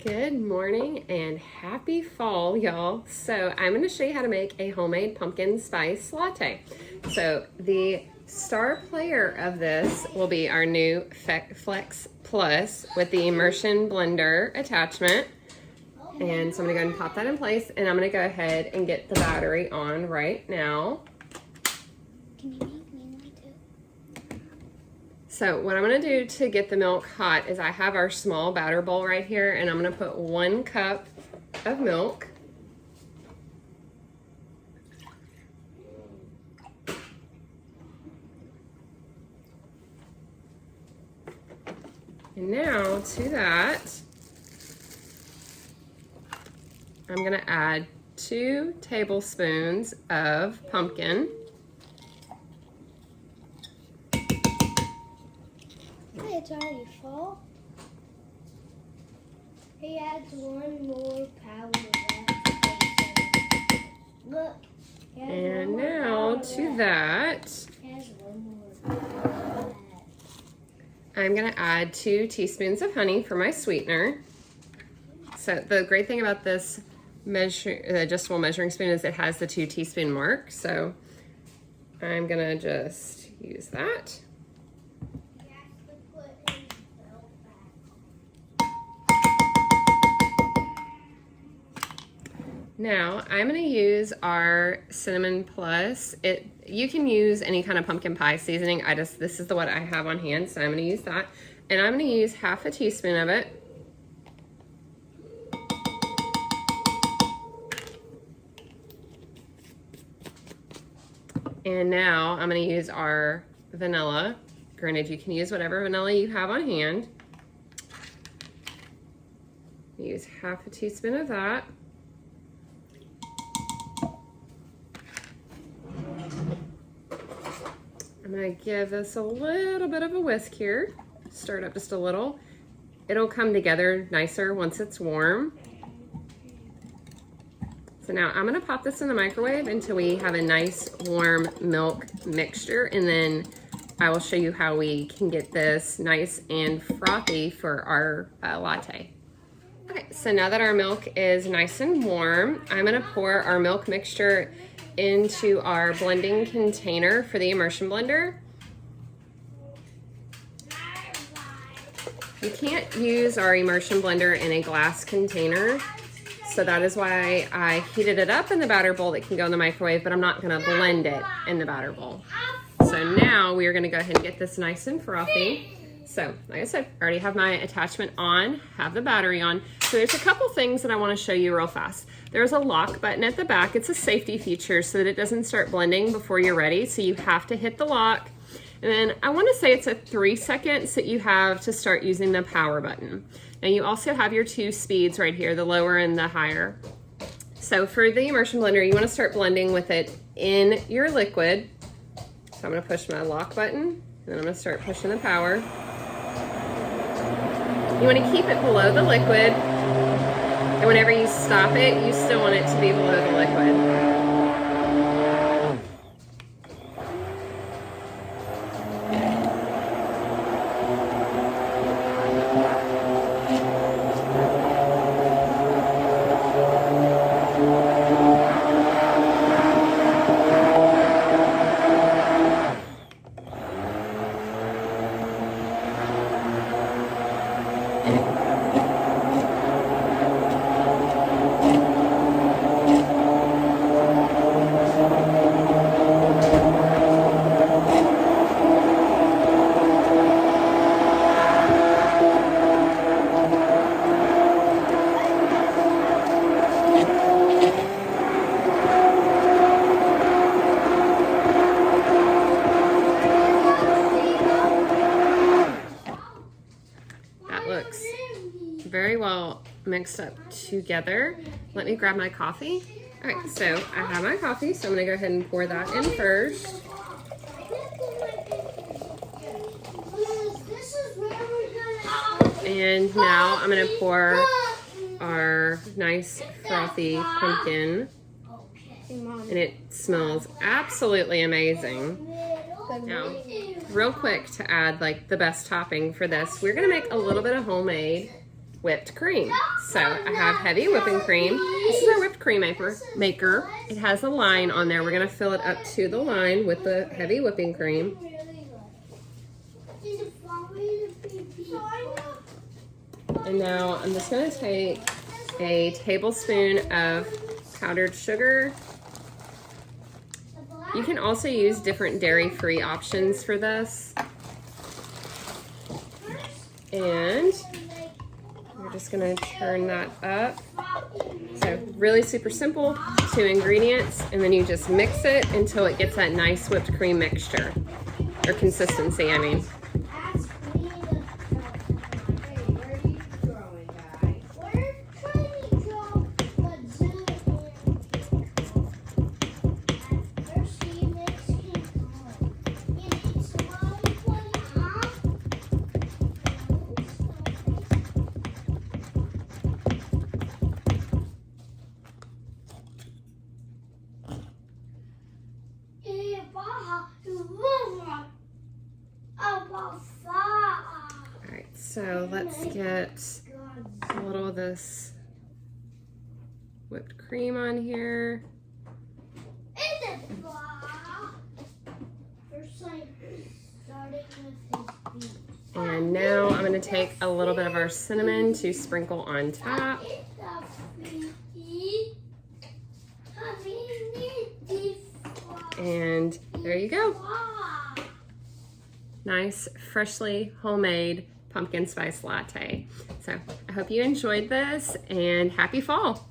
Good morning and happy fall, y'all. So I'm going to show you how to make a homemade pumpkin spice latte. So the star player of this will be our new Flex Plus with the immersion blender attachment. And so I'm going to go ahead and pop that in place, and I'm going to go ahead and get the battery on right now. Can you make me one too? So what I'm going to do to get the milk hot is I have our small batter bowl right here, and I'm going to put 1 cup of milk. And now to that, I'm going to add 2 tablespoons of pumpkin. It's already full. He adds 1 more powder left. Look. And now to that, I'm going to add 2 teaspoons of honey for my sweetener. So the great thing about this adjustable measuring spoon is it has the 2 teaspoon mark. So I'm going to just use that. Now I'm going to use our Cinnamon Plus. You can use any kind of pumpkin pie seasoning. This is the one I have on hand, so I'm going to use that. And I'm going to use half a teaspoon of it. And now I'm going to use our vanilla. Granted, you can use whatever vanilla you have on hand. Use half a teaspoon of that. I'm going to give this a little bit of a whisk here. Stir it up just a little. It'll come together nicer once it's warm. So now I'm going to pop this in the microwave until we have a nice warm milk mixture, and then I will show you how we can get this nice and frothy for our latte. Okay, so now that our milk is nice and warm, I'm going to pour our milk mixture into our blending container for the immersion blender. You can't use our immersion blender in a glass container, so that is why I heated it up in the batter bowl that can go in the microwave, but I'm not going to blend it in the batter bowl. So now we are going to go ahead and get this nice and frothy. So, like I said, I already have my attachment on, have the battery on. So there's a couple things that I want to show you real fast. There's a lock button at the back. It's a safety feature so that it doesn't start blending before you're ready. So you have to hit the lock. And then I want to say it's a 3 seconds that you have to start using the power button. Now you also have your 2 speeds right here, the lower and the higher. So for the immersion blender, you want to start blending with it in your liquid. So I'm going to push my lock button, and then I'm going to start pushing the power. You want to keep it below the liquid, and whenever you stop it, you still want it to be below the liquid. Looks very well mixed up together. Let me grab my coffee. All right, so I have my coffee, so I'm gonna go ahead and pour that in first. And now I'm gonna pour our nice frothy pumpkin. And it smells absolutely amazing. Now, real quick to add like the best topping for this, we're gonna make a little bit of homemade whipped cream. So I have heavy whipping cream. This is our whipped cream maker. It has a line on there. We're gonna fill it up to the line with the heavy whipping cream. And now I'm just gonna take a tablespoon of powdered sugar. You can also use different dairy-free options for this. And we're just gonna turn that up. So really super simple, 2 ingredients, and then you just mix it until it gets that nice whipped cream mixture, or consistency, I mean. Alright, so let's get a little of this whipped cream on here. And now I'm going to take a little bit of our cinnamon to sprinkle on top. And there you go. Nice, freshly homemade pumpkin spice latte. So I hope you enjoyed this, and happy fall.